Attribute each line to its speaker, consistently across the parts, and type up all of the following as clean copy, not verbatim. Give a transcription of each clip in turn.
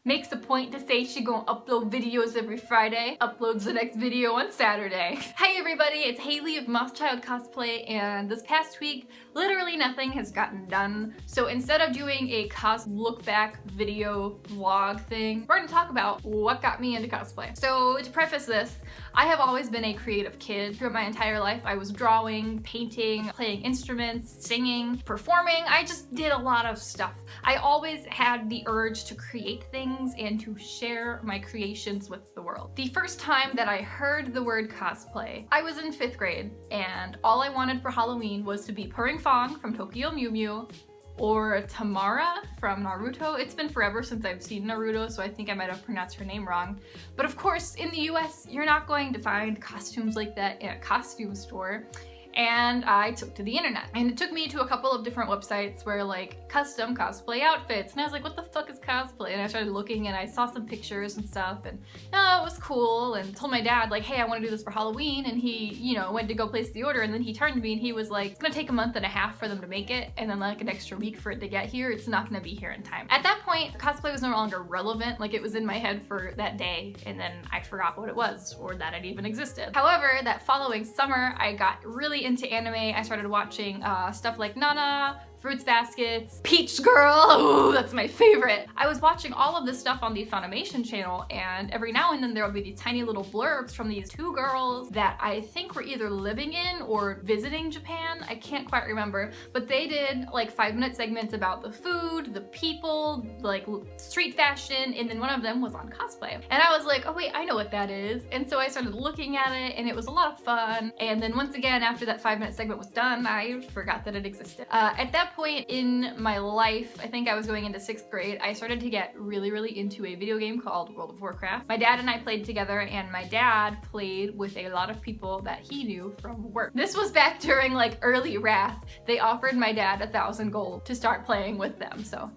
Speaker 1: makes a point to say she gonna upload videos every Friday, uploads the next video on Saturday. Hey everybody, it's Haley of Mothchild Cosplay, and this past week, literally nothing has gotten done. So instead of doing a look back video vlog thing, we're gonna talk about what got me into cosplay. So to preface this, I have always been a creative kid. Throughout my entire life, I was drawing, painting, playing instruments, singing, performing. I just did a lot of stuff. I always had the urge to create things and to share my creations with the world. The first time that I heard the word cosplay, I was in 5th grade, and all I wanted for Halloween was to be Purring Fong from Tokyo Mew Mew, or Tamara from Naruto. It's been forever since I've seen Naruto, so I think I might have pronounced her name wrong. But of course, in the US, you're not going to find costumes like that in a costume store. And I took to the internet, and it took me to a couple of different websites where like custom cosplay outfits, and I was like, what the fuck is cosplay? And I started looking, and I saw some pictures and stuff, and it was cool, and told my dad like, hey, I want to do this for Halloween, and he, went to go place the order, and then he turned to me and he was like, it's gonna take a month and a half for them to make it, and then like an extra week for it to get here. It's not gonna be here in time. At that point, cosplay was no longer relevant. Like, it was in my head for that day, and then I forgot what it was, or that it even existed. However, that following summer, I got really into anime. I started watching stuff like Nana, Fruits Baskets, Peach Girl, ooh, that's my favorite. I was watching all of this stuff on the Funimation channel, and every now and then there would be these tiny little blurbs from these 2 girls that I think were either living in or visiting Japan. I can't quite remember, but they did like 5-minute segments about the food, the people, like street fashion, and then one of them was on cosplay. And I was like, oh wait, I know what that is. And so I started looking at it, and it was a lot of fun. And then once again, after that 5-minute segment was done, I forgot that it existed. At that point in my life, I think I was going into 6th grade, I started to get really into a video game called World of Warcraft. My dad and I played together, and my dad played with a lot of people that he knew from work. This was back during like early Wrath. They offered my dad 1,000 gold to start playing with them, so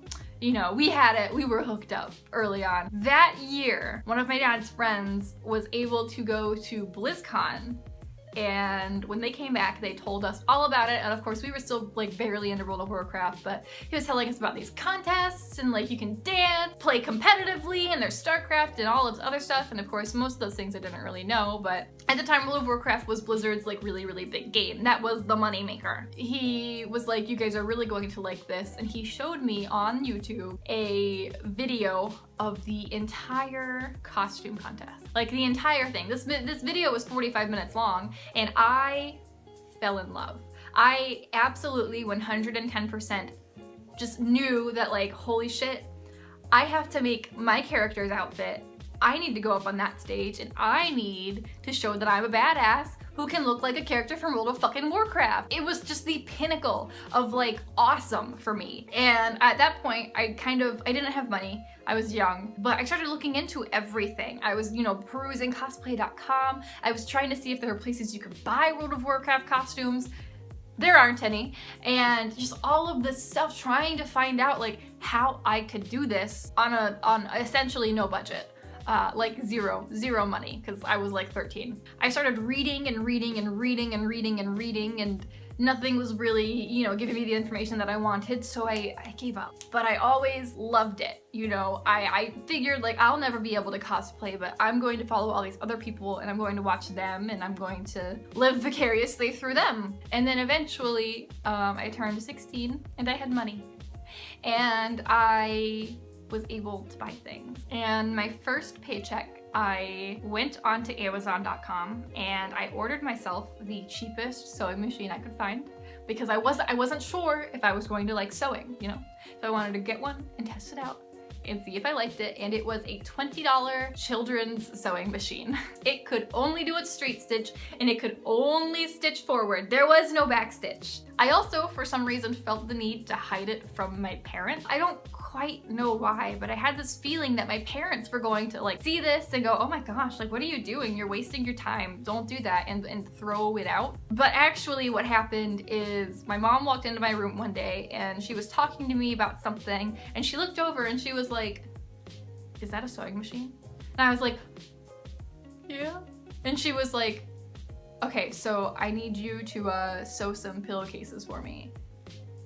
Speaker 1: we had it, we were hooked up early on. That year, one of my dad's friends was able to go to Blizzcon, and when they came back, they told us all about it. And of course, we were still like barely into World of Warcraft, but he was telling us about these contests, and like you can dance, play competitively, and there's StarCraft and all of this other stuff. And of course, most of those things I didn't really know, but at the time, World of Warcraft was Blizzard's like really big game. That was the money maker. He was like, you guys are really going to like this. And he showed me on YouTube a video of the entire costume contest. Like the entire thing. This video was 45 minutes long, and I fell in love. I absolutely 110% just knew that like, holy shit, I have to make my character's outfit. I need to go up on that stage, and I need to show that I'm a badass who can look like a character from World of fucking Warcraft. It was just the pinnacle of like awesome for me. And at that point, I didn't have money. I was young, but I started looking into everything. I was, perusing cosplay.com. I was trying to see if there were places you could buy World of Warcraft costumes. There aren't any. And just all of this stuff, trying to find out like how I could do this on essentially no budget. Like zero money, because I was like 13. I started reading and reading, and nothing was really, giving me the information that I wanted, so I gave up. But I always loved it, I figured like I'll never be able to cosplay, but I'm going to follow all these other people, and I'm going to watch them, and I'm going to live vicariously through them. And then eventually, I turned 16, and I had money. And I was able to buy things. And my first paycheck, I went onto Amazon.com and I ordered myself the cheapest sewing machine I could find, because I wasn't sure if I was going to like sewing, So I wanted to get one and test it out and see if I liked it, and it was a $20 children's sewing machine. It could only do its straight stitch, and it could only stitch forward. There was no back stitch. I also, for some reason, felt the need to hide it from my parents. I don't quite know why, but I had this feeling that my parents were going to like see this and go, oh my gosh, like what are you doing? You're wasting your time. Don't do that, and throw it out. But actually what happened is my mom walked into my room one day, and she was talking to me about something, and she looked over and she was like, is that a sewing machine? And I was like, yeah. And she was like, okay, so I need you to sew some pillowcases for me.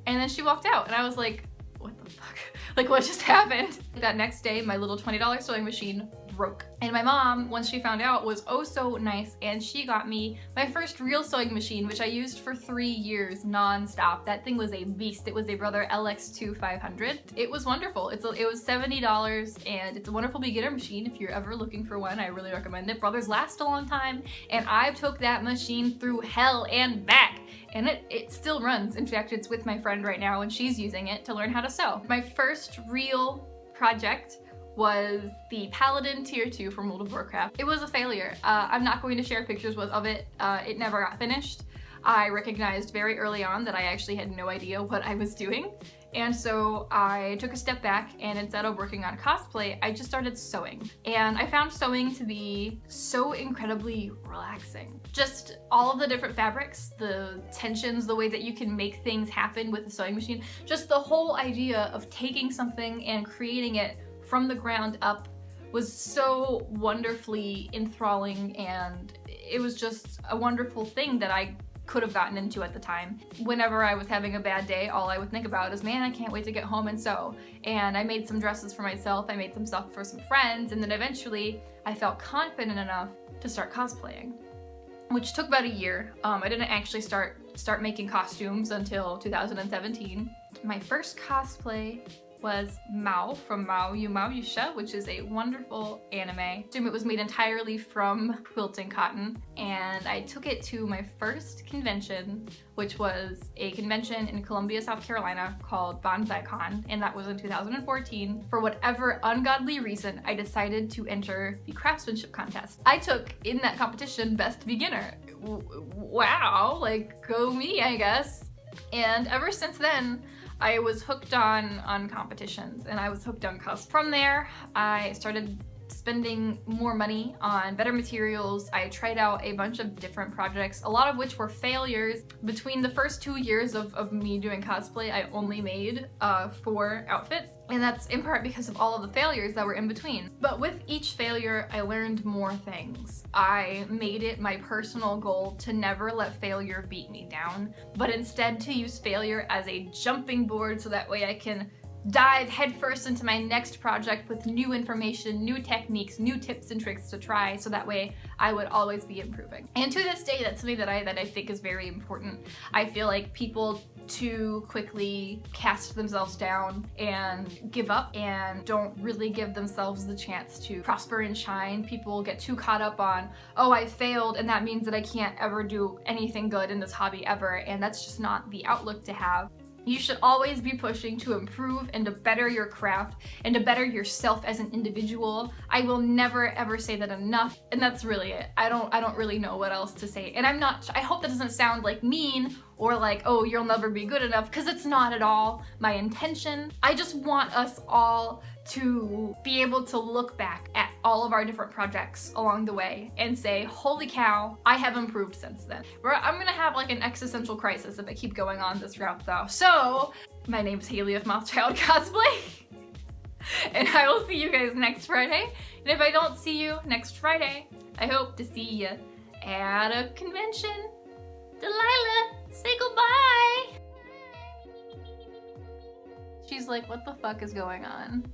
Speaker 1: And then she walked out, and I was like, what the fuck? Like, what just happened? That next day, my little $20 sewing machine broke. And my mom, once she found out, was oh so nice, and she got me my first real sewing machine, which I used for 3 years non-stop. That thing was a beast. It was a Brother LX2 500. It was wonderful. It was $70, and it's a wonderful beginner machine. If you're ever looking for one, I really recommend it. Brothers last a long time, and I took that machine through hell and back. And it still runs. In fact, it's with my friend right now, and she's using it to learn how to sew. My first real project was the Paladin Tier 2 from World of Warcraft. It was a failure. I'm not going to share pictures of it. It never got finished. I recognized very early on that I actually had no idea what I was doing. And so I took a step back, and instead of working on cosplay, I just started sewing. And I found sewing to be so incredibly relaxing. Just all of the different fabrics, the tensions, the way that you can make things happen with the sewing machine, just the whole idea of taking something and creating it from the ground up was so wonderfully enthralling, and it was just a wonderful thing that I could have gotten into at the time. Whenever I was having a bad day, all I would think about is, man, I can't wait to get home and sew. And I made some dresses for myself, I made some stuff for some friends, and then eventually I felt confident enough to start cosplaying, which took about a year. I didn't actually start making costumes until 2017. My first cosplay was Mao from Mao Yu Mao Yusha, which is a wonderful anime. It was made entirely from quilting cotton, and I took it to my first convention, which was a convention in Columbia, South Carolina called Blizzcon, and that was in 2014. For whatever ungodly reason, I decided to enter the craftsmanship contest. I took, in that competition, Best Beginner. Wow, like, go me, I guess. And ever since then, I was hooked on competitions, and I was hooked on cosplay. From there, I started spending more money on better materials. I tried out a bunch of different projects, a lot of which were failures. Between the first 2 years of me doing cosplay, I only made 4 outfits, and that's in part because of all of the failures that were in between. But with each failure, I learned more things. I made it my personal goal to never let failure beat me down, but instead to use failure as a jumping board so that way I can dive headfirst into my next project with new information, new techniques, new tips and tricks to try, so that way I would always be improving. And to this day, that's something that I think is very important. I feel like people too quickly cast themselves down and give up and don't really give themselves the chance to prosper and shine. People get too caught up on, oh, I failed, and that means that I can't ever do anything good in this hobby ever, and that's just not the outlook to have. You should always be pushing to improve and to better your craft and to better yourself as an individual. I will never ever say that enough, and that's really it. I don't really know what else to say. And I hope that doesn't sound like mean or like, oh, you'll never be good enough, because it's not at all my intention. I just want us all to be able to look back at all of our different projects along the way and say, holy cow, I have improved since then. I'm gonna have like an existential crisis if I keep going on this route though. So, my name's Haley of Mothchild Cosplay, and I will see you guys next Friday. And if I don't see you next Friday, I hope to see you at a convention. Delilah, say goodbye! She's like, what the fuck is going on?